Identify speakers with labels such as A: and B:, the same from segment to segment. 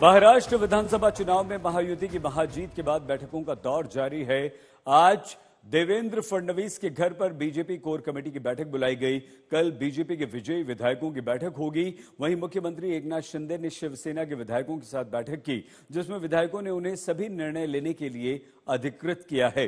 A: महाराष्ट्र विधानसभा चुनाव में महायुति की महाजीत के बाद बैठकों का दौर जारी है। आज देवेंद्र फडणवीस के घर पर बीजेपी कोर कमेटी की बैठक बुलाई गई। कल बीजेपी के विजयी विधायकों की बैठक होगी। वहीं मुख्यमंत्री एकनाथ शिंदे ने शिवसेना के विधायकों के साथ बैठक की, जिसमें विधायकों ने उन्हें सभी निर्णय लेने के लिए अधिकृत किया है।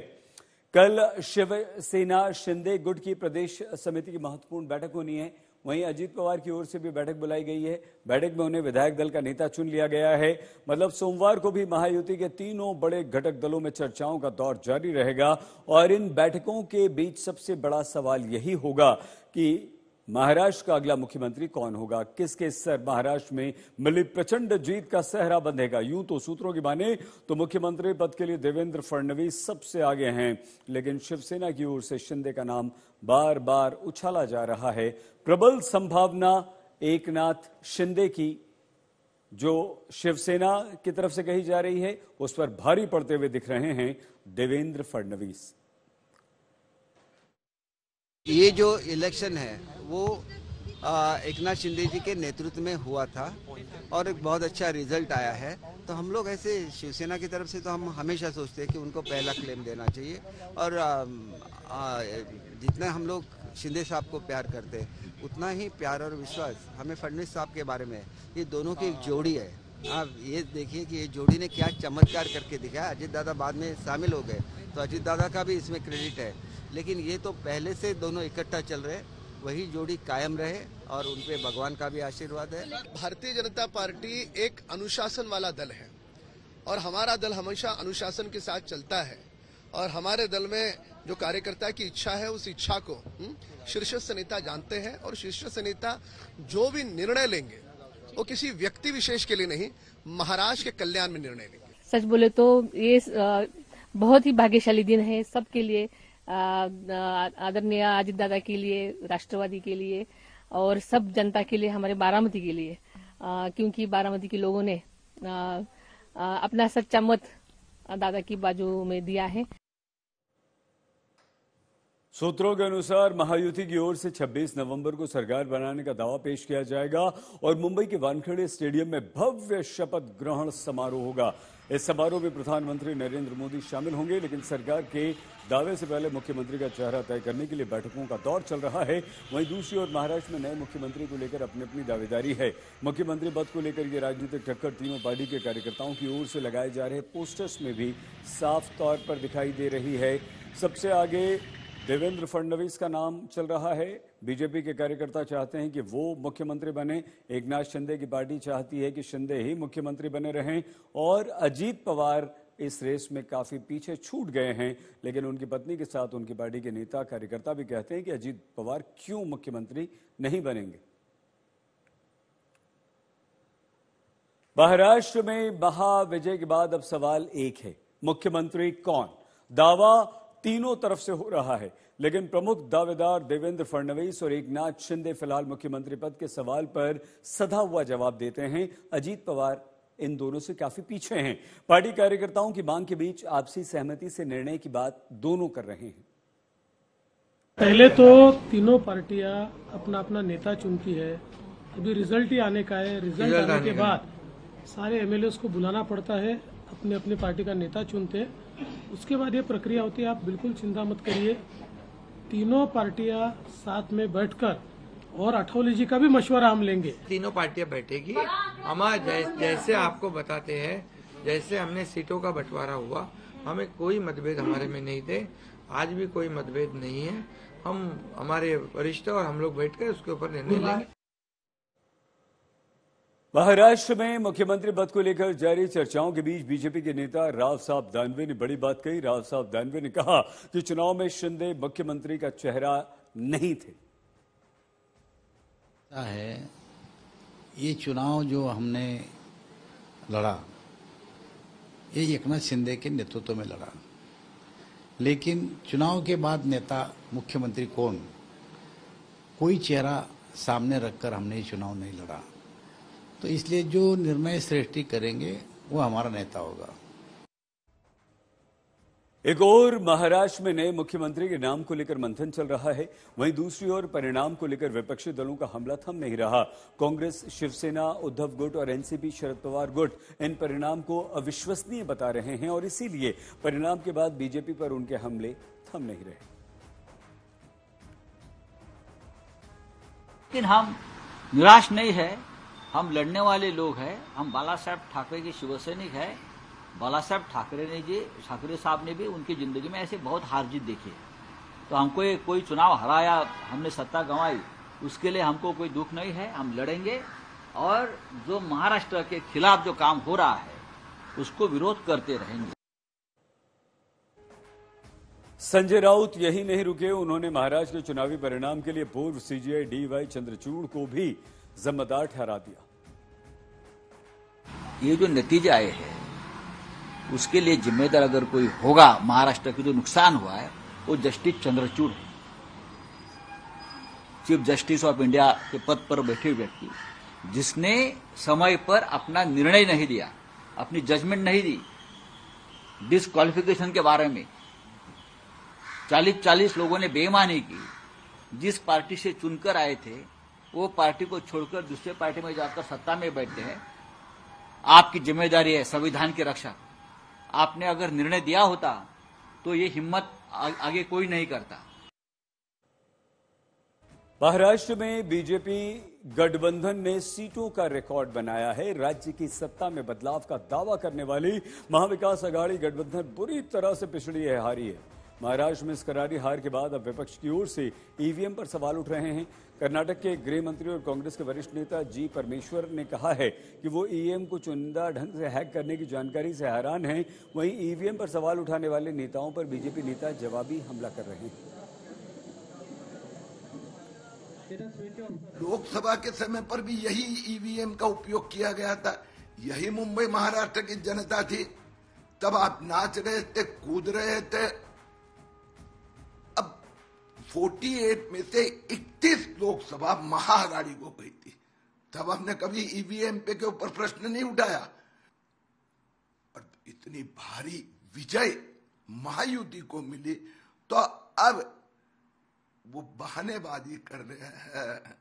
A: कल शिवसेना शिंदे गुट की प्रदेश समिति की महत्वपूर्ण बैठक होनी है। वहीं अजीत पवार की ओर से भी बैठक बुलाई गई है। बैठक में उन्हें विधायक दल का नेता चुन लिया गया है। मतलब सोमवार को भी महायुति के तीनों बड़े घटक दलों में चर्चाओं का दौर जारी रहेगा और इन बैठकों के बीच सबसे बड़ा सवाल यही होगा कि महाराष्ट्र का अगला मुख्यमंत्री कौन होगा, किसके सर महाराष्ट्र में मिली प्रचंड जीत का सहरा बंधेगा। यूं तो सूत्रों की माने तो मुख्यमंत्री पद के लिए देवेंद्र फडणवीस सबसे आगे हैं, लेकिन शिवसेना की ओर से शिंदे का नाम बार बार उछाला जा रहा है। प्रबल संभावना एकनाथ शिंदे की जो शिवसेना की तरफ से कही जा रही है, उस पर भारी पड़ते हुए दिख रहे हैं देवेंद्र फडणवीस।
B: ये जो इलेक्शन है वो एकनाथ शिंदे जी के नेतृत्व में हुआ था और एक बहुत अच्छा रिजल्ट आया है। तो हम लोग ऐसे शिवसेना की तरफ से तो हम हमेशा सोचते हैं कि उनको पहला क्लेम देना चाहिए और जितना हम लोग शिंदे साहब को प्यार करते हैं उतना ही प्यार और विश्वास हमें फडणवीस साहब के बारे में है। ये दोनों की एक जोड़ी है। आप ये देखिए कि ये जोड़ी ने क्या चमत्कार करके दिखाया। अजीत दादा बाद में शामिल हो गए तो अजीत दादा का भी इसमें क्रेडिट है, लेकिन ये तो पहले से दोनों इकट्ठा चल रहे, वही जोड़ी कायम रहे और उन पे भगवान का भी आशीर्वाद है।
C: भारतीय जनता पार्टी एक अनुशासन वाला दल है और हमारा दल हमेशा अनुशासन के साथ चलता है और हमारे दल में जो कार्यकर्ता की इच्छा है उस इच्छा को शीर्षस्थ नेता जानते हैं और शीर्षस्थ नेता जो भी निर्णय लेंगे वो किसी व्यक्ति विशेष के लिए नहीं, महाराष्ट्र के कल्याण में निर्णय लेंगे।
D: सच बोले तो ये बहुत ही भाग्यशाली दिन है सबके लिए, आदरणीय अजीत दादा के लिए, राष्ट्रवादी के लिए और सब जनता के लिए, हमारे बारामती के लिए, क्योंकि बारामती के लोगों ने अपना सच्चा मत दादा की बाजू में दिया है।
A: सूत्रों के अनुसार महायुति की ओर से 26 नवंबर को सरकार बनाने का दावा पेश किया जाएगा और मुंबई के वानखेड़े स्टेडियम में भव्य शपथ ग्रहण समारोह होगा। इस समारोह में प्रधानमंत्री नरेंद्र मोदी शामिल होंगे, लेकिन सरकार के दावे से पहले मुख्यमंत्री का चेहरा तय करने के लिए बैठकों का दौर चल रहा है। वहीं दूसरी ओर महाराष्ट्र में नए मुख्यमंत्री को लेकर अपनी अपनी दावेदारी है। मुख्यमंत्री पद को लेकर ये राजनीतिक टक्कर तीनों पार्टी के कार्यकर्ताओं की ओर से लगाए जा रहे पोस्टर्स में भी साफ तौर पर दिखाई दे रही है। सबसे आगे देवेंद्र फडणवीस का नाम चल रहा है। बीजेपी के कार्यकर्ता चाहते हैं कि वो मुख्यमंत्री बने। एकनाथ शिंदे की पार्टी चाहती है कि शिंदे ही मुख्यमंत्री बने रहें और अजीत पवार इस रेस में काफी पीछे छूट गए हैं, लेकिन उनकी पत्नी के साथ उनकी पार्टी के नेता कार्यकर्ता भी कहते हैं कि अजीत पवार क्यों मुख्यमंत्री नहीं बनेंगे। महाराष्ट्र में महाविजय के बाद अब सवाल एक है, मुख्यमंत्री कौन? दावा तीनों तरफ से हो रहा है, लेकिन प्रमुख दावेदार देवेंद्र फडणवीस और एकनाथ शिंदे फिलहाल मुख्यमंत्री पद के सवाल पर सधा हुआ जवाब देते हैं। अजीत पवार इन दोनों से काफी पीछे हैं। पार्टी कार्यकर्ताओं की मांग के बीच आपसी सहमति से निर्णय की बात दोनों कर रहे हैं।
E: पहले तो तीनों पार्टियां अपना अपना नेता चुनती है। अभी रिजल्ट ही आने का है। रिजल्ट आने के बाद सारे एमएलए को बुलाना पड़ता है, अपने अपने पार्टी का नेता चुनते हैं, उसके बाद ये प्रक्रिया होती है। आप बिल्कुल चिंता मत करिए, तीनों पार्टियां साथ में बैठकर और अठौली जी का भी मशवरा हम लेंगे।
F: तीनों पार्टियां बैठेगी। हम जैसे आपको बताते हैं, जैसे हमने सीटों का बंटवारा हुआ, हमें कोई मतभेद हमारे में नहीं थे, आज भी कोई मतभेद नहीं है। हम हमारे वरिष्ठ और हम लोग बैठकर उसके ऊपर निर्णय लेंगे।
A: महाराष्ट्र में मुख्यमंत्री पद को लेकर जारी चर्चाओं के बीच बीजेपी के नेता राव साहब दानवे ने बड़ी बात कही। राव साहब दानवे ने कहा कि चुनाव में शिंदे मुख्यमंत्री का चेहरा नहीं थे।
G: ये चुनाव जो हमने लड़ा, ये एकनाथ शिंदे के नेतृत्व में लड़ा, लेकिन चुनाव के बाद नेता मुख्यमंत्री कौन, कोई चेहरा सामने रखकर हमने ये चुनाव नहीं लड़ा। तो इसलिए जो निर्णय श्रेष्ठी करेंगे वो हमारा नेता होगा।
A: एक और महाराष्ट्र में नए मुख्यमंत्री के नाम को लेकर मंथन चल रहा है, वहीं दूसरी ओर परिणाम को लेकर विपक्षी दलों का हमला थम नहीं रहा। कांग्रेस, शिवसेना, उद्धव गुट और एनसीपी शरद पवार गुट इन परिणाम को अविश्वसनीय बता रहे हैं और इसीलिए परिणाम के बाद बीजेपी पर उनके हमले थम नहीं रहे।
H: लेकिन हम निराश नहीं है, हम लड़ने वाले लोग हैं। हम बाला साहब ठाकरे के शिवसैनिक हैं। बाला साहब ठाकरे साहब ने भी उनकी जिंदगी में ऐसे बहुत हार जीत देखी है। तो हमको कोई चुनाव हराया, हमने सत्ता गंवाई, उसके लिए हमको कोई दुख नहीं है। हम लड़ेंगे और जो महाराष्ट्र के खिलाफ जो काम हो रहा है उसको विरोध करते रहेंगे।
A: संजय राउत यही नहीं रुके, उन्होंने महाराष्ट्र के चुनावी परिणाम के लिए पूर्व सीजीआई डीवाई चंद्रचूड़ को भी जिम्मेदार ठहरा दिया।
H: ये जो नतीजे आए हैं उसके लिए जिम्मेदार अगर कोई होगा, महाराष्ट्र के जो नुकसान हुआ है वो जस्टिस चंद्रचूड़ है। चीफ जस्टिस ऑफ इंडिया के पद पर बैठे व्यक्ति जिसने समय पर अपना निर्णय नहीं दिया, अपनी जजमेंट नहीं दी, डिस्क्वालिफिकेशन के बारे में 40 लोगों ने बेईमानी की। जिस पार्टी से चुनकर आए थे वो पार्टी को छोड़कर दूसरे पार्टी में जाकर सत्ता में बैठते हैं। आपकी जिम्मेदारी है संविधान की रक्षा। आपने अगर निर्णय दिया होता तो ये हिम्मत आगे कोई नहीं करता।
A: महाराष्ट्र में बीजेपी गठबंधन ने सीटों का रिकॉर्ड बनाया है। राज्य की सत्ता में बदलाव का दावा करने वाली महाविकास आघाड़ी गठबंधन बुरी तरह से पिछड़ी है, हारी है। महाराष्ट्र में इस करारी हार के बाद अब विपक्ष की ओर से ईवीएम पर सवाल उठ रहे हैं। कर्नाटक के गृह मंत्री और कांग्रेस के वरिष्ठ नेता जी परमेश्वर ने कहा है कि वो ईवीएम को चुनिंदा ढंग से हैक करने की जानकारी से हैरान हैं। वहीं ईवीएम पर सवाल उठाने वाले नेताओं पर बीजेपी नेता जवाबी हमला कर रहे हैं।
I: लोकसभा के समय पर भी यही ईवीएम का उपयोग किया गया था। यही मुंबई महाराष्ट्र की जनता थी। तब आप नाच रहे थे, कूद रहे थे। अब 48 में से 31 लोकसभा महाआघाड़ी को गई थी। तब हमने कभी ईवीएम पे के ऊपर प्रश्न नहीं उठाया। और इतनी भारी विजय महायुति को मिली तो अब वो बहानेबाजी कर रहे हैं।